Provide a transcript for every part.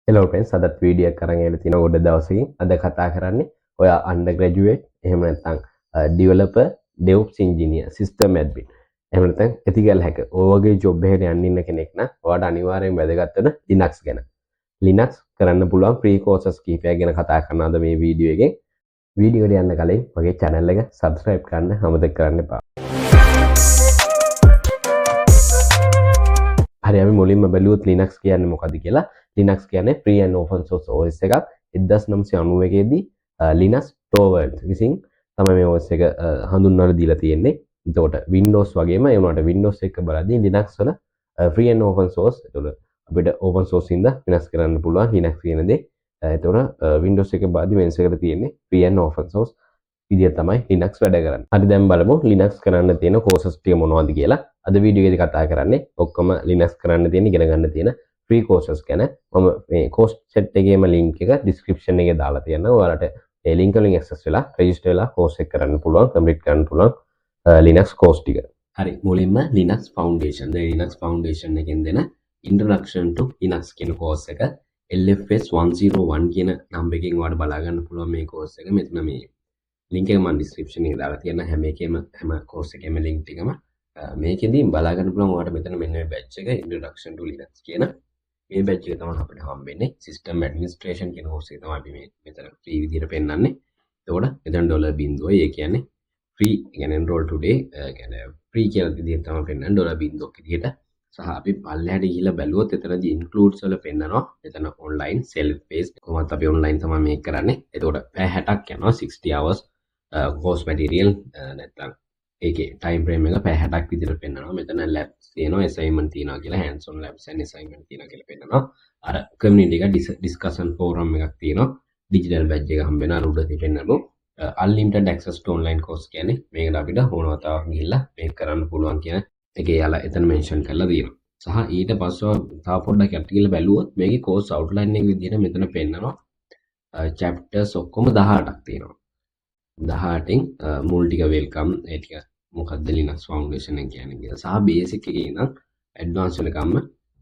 Hello friends, අදත් video එකක් අරන් ඇවිල්ලා තිනවා ගොඩ දවසකින්. අද කතා කරන්නේ ඔයා undergraduate එහෙම නැත්නම් developer, DevOps engineer, system admin. එහෙම නැත්නම් ethical hacker. ඔය වගේ job එකකට යන්න ඉන්න කෙනෙක් නම් ඔයාට අනිවාර්යෙන් වැදගත් වෙන Linux ගැන. Linux කරන්න පුළුවන් free courses කීපයක් ගැන කතා කරනවා අද මේ වීඩියෝ එකෙන්. වීඩියෝ එකට යන්න කලින් මගේ channel එක subscribe කරන්න අමතක කරන්න එපා. හරි අපි මුලින්ම බැලුවොත් Linux කියන්නේ මොකක්ද කියලා. Linux කියන්නේ free and open source OS එකක්. 1991 දී Linus Torvalds විසින් තමයි මේ OS එක හඳුන්වලා දීලා තියෙන්නේ. එතකොට Windows වගේම ඒ වුණාට Windows එක බලද්දී Linux වල free and open source. එතකොට අපිට open source ඉඳ වෙනස් කරන්න පුළුවන් Linux කියන දේ. එතකොට Windows එක බලද්දී වෙනස් කරලා තියෙන්නේ free and open source විදියට තමයි Linux වැඩ කරන්නේ. හරි දැන් බලමු Linux කරන්න තියෙන courses ටික මොනවද කියලා. අද වීඩියෝ එකේදී කතා කරන්නේ ඔක්කොම Linux කරන්න තියෙන ඉගෙන ගන්න තියෙන free courses ගැන. මම මේ course set එකේම link එක description එකේ දාලා තියෙනවා. ඔයාලට ඒ link වලින් access වෙලා register වෙලා course එක කරන්න පුළුවන්, complete කරන්න පුළුවන් Linux course ටික. හරි මුලින්ම Linux Foundation. දැන් Linux Foundation එකෙන් දෙන Introduction to Linux කියන course එක LFS 101 කියන number එකෙන් ඔයාලට බලා ගන්න පුළුවන් මේ course එක. මෙතන මේ link එක මම description එකේ දාලා තියෙන හැම course එකේම link ටිකම මේකෙදී බලා ගන්න පුළුවන් ඔයාලට මෙතන මෙන්න මේ batch එක Introduction to Linux කියන මේ batch එක තමයි අපිට හම්බෙන්නේ system administration කියන course එක තමයි අපි මේ මෙතන free විදියට පෙන්නන්නේ. එතකොට මෙතන $0 ඒ කියන්නේ free කියන්නේ enroll today කියන්නේ free කියලා විදියට තමයි පෙන්නන්නේ $0 විදියට. සහ අපි පල්ලෙහාට ගිහිල්ලා බැලුවොත් එතනදී includes වල පෙන්නනවා. මෙතන online self paced කොහොමද අපි online තමයි මේක කරන්නේ. එතකොට පැය 60ක් යනවා 60 hours course material නැත්නම් ඒකේ time frame එක පැය 60ක් විදිහට පෙන්නනවා. මෙතන labs තියෙනවා, assignment තියෙනවා කියලා hands on labs and assignment තියෙනවා කියලා පෙන්නනවා. අර community එක discussion forum එකක් තියෙනවා. digital badge එක හම්බ වෙනවා. අර උඩදී පෙන්නනවා. unlimited access to online course කියන්නේ මේකට අපිට ඕනම තාක් ගිහිල්ලා මේක කරන්න පුළුවන් කියන එකේ යාලා එතන mention කරලා තියෙනවා. සහ ඊට පස්සේ තව පොඩ්ඩක් යට කියලා බැලුවොත් මේකේ course outline එක විදිහට මෙතන පෙන්නනවා. chapters ඔක්කොම 18ක් තියෙනවා. 18න් මුල් ටික welcome ඒ ටික මොකක්ද Linux Foundation එක කියන්නේ කියලා සහ basic එකේ ඉඳන් advanced වෙනකම්ම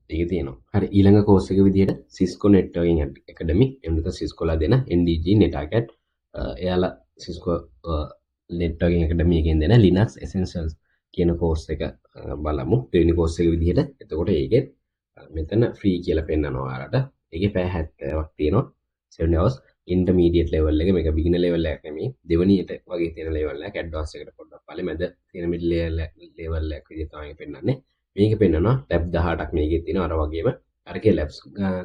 ඒක තියෙනවා. හරි ඊළඟ course එක විදිහට Cisco Networking Academy එහෙම නැත්නම් Cisco ලා දෙන NDG NetAcad එයාලා Cisco Networking Academy එකෙන් දෙන Linux Essentials කියන course එක බලමු. දෙවෙනි course එක විදිහට. එතකොට ඒකෙත් මෙතන free කියලා පෙන්නනවා ඔයාලට. ඒකේ පැය 70ක් තියෙනවා. 7 hours intermediate level එක මේක beginner level එකක් නෙමෙයි දෙවෙනියට වගේ තියෙන level එකක් advanced එකට පොඩ්ඩක් පල්ලේ මැද තියෙන mid level එකක් විදිහට තමයි පෙන්නන්නේ මේක පෙන්නනවා lab 18ක් මේකේ තියෙනවා අර වගේම අරකේ labs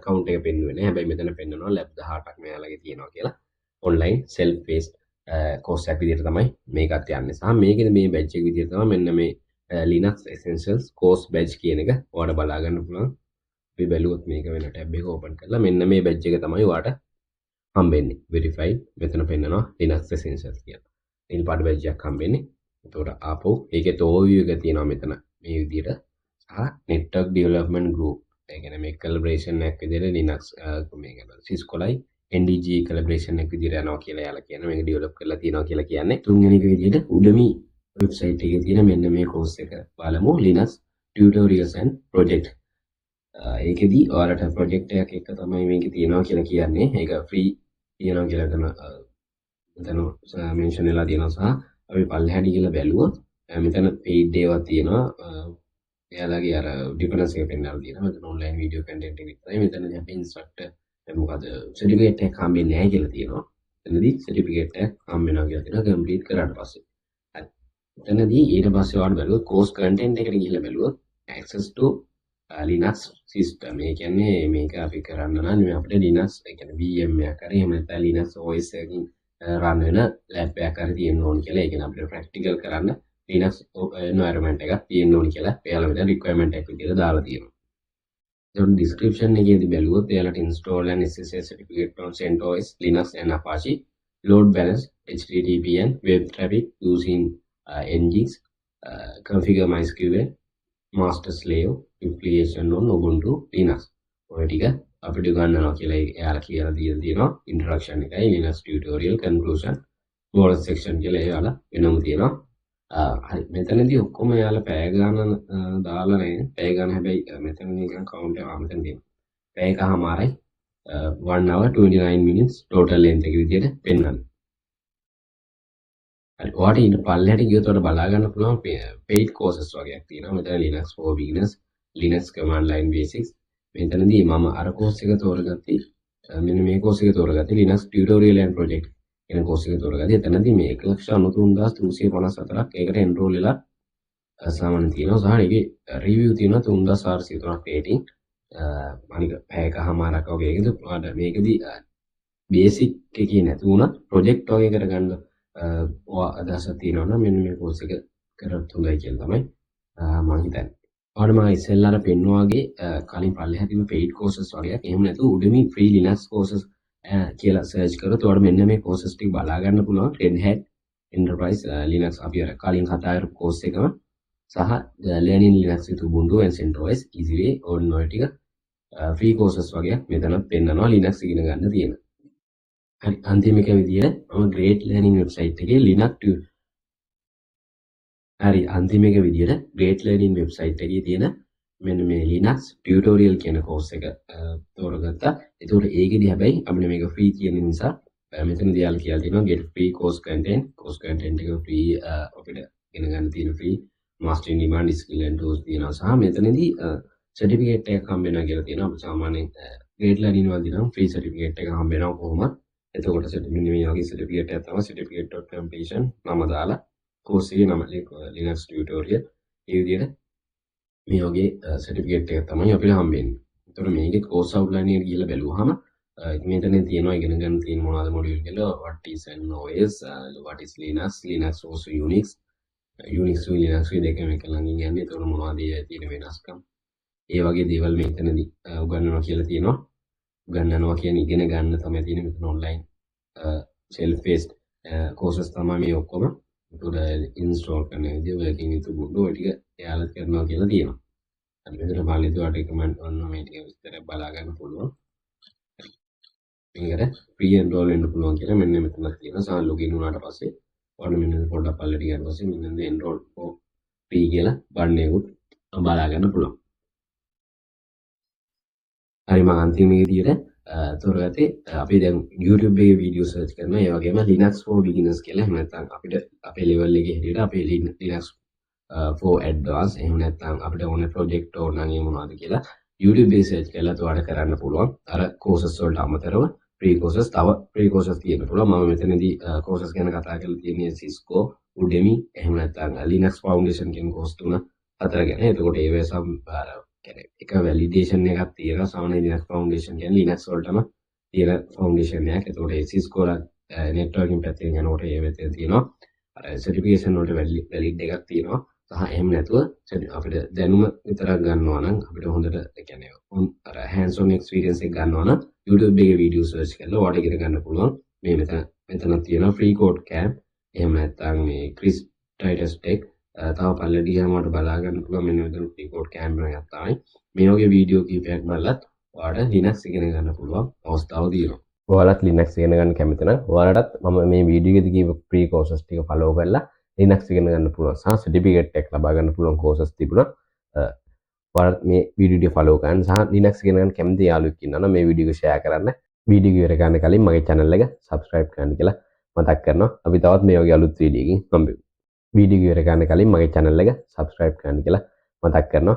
count එක පෙන්නුවේ නැහැ හැබැයි මෙතන පෙන්නනවා lab 18ක් මෙයාලගේ තියෙනවා කියලා online self paced course එකක් විදිහට තමයි මේකත් යන්නේ සහ මේකේ මේ badge එක විදිහට තමයි මෙන්න මේ Linux Essentials course badge කියන එක ඔයාලට බලා ගන්න පුළුවන් අපි බැලුවොත් මේක වෙන tab එක open කරලා මෙන්න මේ badge එක තමයි ඔයාලට හම්බෙන්නේ verified මෙතන පෙන්නනවා Linux Essentials කියලා. නිල් පාට badge එකක් හම්බෙන්නේ. එතකොට ආපහු ඒකේ overview එක තියෙනවා මෙතන මේ විදිහට. සහ network development group. ඒ කියන්නේ මේ collaboration එකක් විදිහට Linux මේක Cisco ලයි NDG collaboration එකක් විදිහට යනවා කියලා යාලා කියන මේක develop කරලා තියෙනවා කියලා කියන්නේ. තුන්වෙනි එක විදිහට උඩමි website එකේ තියෙන මෙන්න මේ course එක බලමු Linux tutorials and project. ඒකෙදී ඔයාලට project එකක් එක තමයි මේකේ තියෙනවා කියලා කියන්නේ. ඒක free තියෙනවා කියලා මෙතන mention වෙලා තියෙනවා සහ අපි පල්ලෙහාට ගිහලා බැලුවොත් මෙතන paid ඒවා තියෙනවා එයාලගේ අර difference එක පෙන්නලා තියෙනවා මෙතන online video content එක විතරයි මෙතන අපි instructor මොකද certificate එකක් හම්බෙන්නේ නැහැ කියලා තියෙනවා එතනදී certificate එකක් හම්බ වෙනවා කියලා තියෙනවා complete කරාට පස්සේ හරි එතනදී ඊට පස්සේ ඔයාලට බැලුවොත් course content එකට ගිහලා බැලුවොත් access to Linux system ඒ කියන්නේ මේක අපි කරන්න නම් අපිට Linux ඒ කියන්නේ VM එකක් හරි එහෙම නැත්නම් Linux OS එකකින් run වෙන lab එකක් හරි තියෙන්න ඕන කියලා ඒ කියන්නේ අපිට practical කරන්න Linux environment එකක් තියෙන්න ඕන කියලා එයාලා මෙතන requirement එකක් විදිහට දාලා තියෙනවා. ඒක description එකේදී බැලුවොත් එයාලට install and SSL certificate from CentOS Linux and Apache load balance HTTP and web traffic using Nginx configure MySQL master slave implementation on Ubuntu Linux ඔය ටික අපිට ගන්නවා කියලා එයාලා කියලා දීලා තියෙනවා introduction එකයි Linux tutorial conclusion bonus section කියලා එයාලා වෙනම තියෙනවා හරි මෙතනදී ඔක්කොම එයාලා පැය ගාන දාලා නැහැ පැය ගාන හැබැයි මෙතන නිකන් count එක මෙතන තියෙනවා පැය එකමාරයි 1 hour 29 minutes total length එක විදියට පෙන්වන්නේ. හරි. ඔයාට ඊට පල්ලෙහාට ගියොත් ඔයාලට බලා ගන්න පුළුවන් paid courses වගේක් තියෙනවා. මෙතන Linux for beginners, Linux command line basics. මෙතනදී මම අර course එක තෝරගත්තේ මෙන්න මේ course එක තෝරගත්තේ Linux tutorial and project කියන course එක තෝරගත්තේ. එතනදී මේ 1,93,354ක් ඒකට enroll වෙලා සාමාන්‍ය තියෙනවා. සහ ඒකේ review තියෙනවා 3,403ක් rating. අනික පැයකමාරක් වගේ එකද ඔයාලට මේකදී basic එකේ නැති වුණත් project වගේ කරගන්න ඔයා අදහසක් තියෙනවා නම් මෙන්න මේ course එක කරත් හොඳයි කියලා තමයි මම හිතන්නේ. ඔයාලට මම ඉස්සෙල්ලා අර පෙන්නුවාගේ කලින් පල්ලෙහා තිබු paid courses වගේක් එහෙම නැතුව Udemy free Linux courses කියලා search කරොත් ඔයාලට මෙන්න මේ courses ටික බලා ගන්න පුළුවන්. Red Hat Enterprise Linux අපි අර කලින් කතා කරපු course එකම සහ learning Linux with Ubuntu and CentOS easy way ඔන්න ඔය ටික free courses වගේක් මෙතනත් පෙන්නනවා Linux ඉගෙන ගන්න තියෙන. හරි අන්තිම එක විදියට මම Great Learning website එකේ Great Learning website එකේ තියෙන මෙන්න මේ Linux tutorial කියන course එක තෝරගත්තා. ඒතකොට ඒකෙදි හැබැයි අපිට මේක free කියන නිසා මෙතනදී යාළුවා කියලා තියෙනවා get free course content එක free අපිට ඉගෙන ගන්න තියෙන free master in demand skill and tools තියෙනවා සහ මෙතනදී certificate එකක් හම්බ වෙනවා කියලා තියෙනවා. අපි සාමාන්‍යයෙන් Great Learning වලදී නම් free certificate එකක් හම්බ වෙනවා කොහොමද? එතකොට certificate මේ වගේ certificate එකක් තමයි certificate of completion මම දාලා course එකේ නම Linux tutorial ඒ විදිහට මේ වගේ certificate එකක් තමයි අපිට හම්බෙන්නේ. එතකොට මේකේ course outline එක ගිහලා බැලුවාම මෙතන තියෙනවා ඉගෙන ගන්න තියෙන මොනවද module කියලා what is an OS what is Linux also Unix Linux දෙකම එක ළඟින් යන්නේ. එතකොට මොනවද තියෙන වෙනස්කම් ඒ වගේ දේවල් මෙතනදී උගන්වනවා කියලා තියෙනවා. උගන්වනවා කියන්නේ ඉගෙන ගන්න තමයි තියෙන මෙතන online self paced courses තමයි මේ ඔක්කොම. ඒකට install කරන විදිය working with Ubuntu ඔය ටික එයාලා කරනවා කියලා තියෙනවා. හරි මෙතන බලද්දී ඔයාලට recommend කරනවා මේ ටික විස්තර බලා ගන්න පුළුවන්. මේකට free enroll වෙන්න පුළුවන් කියලා මෙන්න මෙතනක් තියෙනවා. සාමාන්‍ය login වුණාට පස්සේ ඔයාලා මෙන්න පොඩ්ඩක් පල්ලට ගියාට පස්සේ මෙන්න enroll for free කියලා බටන් එකකුත් බලා ගන්න පුළුවන්. හරි මම අන්තිම විදියට තෝරගත්තේ අපි දැන් YouTube එකේ වීඩියෝ සර්ච් කරනවා. ඒ වගේම Linux for beginners කියලා එහෙම නැත්නම් අපිට අපේ level එකේ හැටියට අපේ Linux for advanced එහෙම නැත්නම් අපිට ඕන project ඕන නම් ඒ මොනවද කියලා YouTube එකේ search කරලා ඔයාලට කරන්න පුළුවන්. අර courses වලට අමතරව free courses තව free courses තියෙන්න පුළුවන්. මම මෙතනදී courses ගැන කතා කරලා තියෙන්නේ Cisco, Udemy එහෙම නැත්නම් Linux Foundation කියන course තුන හතර ගැන. එතකොට ඒවේ එක වැලිඩේෂන් එකක් තියෙනවා. සාමාන්‍ය Linux Foundation කියන්නේ Linux වලටම තියෙන ෆවුන්ඩේෂන් එකක්. එතකොට Cisco networking පැත්තෙන් යනකොට ඒ වෙතේ තියෙනවා. අර certification වලට වැලිඩ් එකක් තියෙනවා. සහ එහෙම නැතුව අපිට දැනුම විතරක් ගන්නවා නම් අපිට හොඳට කියන්නේ අර hands on experience එක ගන්නවා නම් YouTube එකේ වීඩියෝ search කරලා ඔයාලට ඉගෙන ගන්න පුළුවන්. මේ මෙතන තියෙනවා free code camp. එහෙම නැත්නම් මේ Chris Titus Tech තව පල්ලෙට ගියාම ඔයාලට බලා ගන්න පුළුවන් මෙන්න මෙතන free code camp එකක් තමයි. මේ වගේ වීඩියෝ කීපයක් බලලත් ඔයාලට Linux ඉගෙන ගන්න පුළුවන් අවස්ථාව තියෙනවා. ඔයාලත් Linux ඉගෙන ගන්න කැමති නම් ඔයාලටත් මම මේ වීඩියෝ එකේදී කියපු free courses ටික follow කරලා Linux ඉගෙන ගන්න පුළුවන් සහ certificate එකක් ලබා ගන්න පුළුවන් courses තිබුණා. ඔයාලත් මේ වීඩියෝ ටික follow කරන්න සහ Linux ඉගෙන ගන්න කැමති යාළුවෙක් ඉන්නවා නම් මේ වීඩියෝ එක share කරන්න. වීඩියෝ එක ඉවර කරන්න කලින් මගේ channel එක subscribe කරන්න කියලා මතක් කරනවා. අපි තවත් මේ වගේ අලුත් වීඩියෝ එකකින් හම්බෙමු. වීඩියෝ එක ඉවර කරන්න කලින් මගේ channel එක subscribe කරන්න කියලා මතක් කරනවා.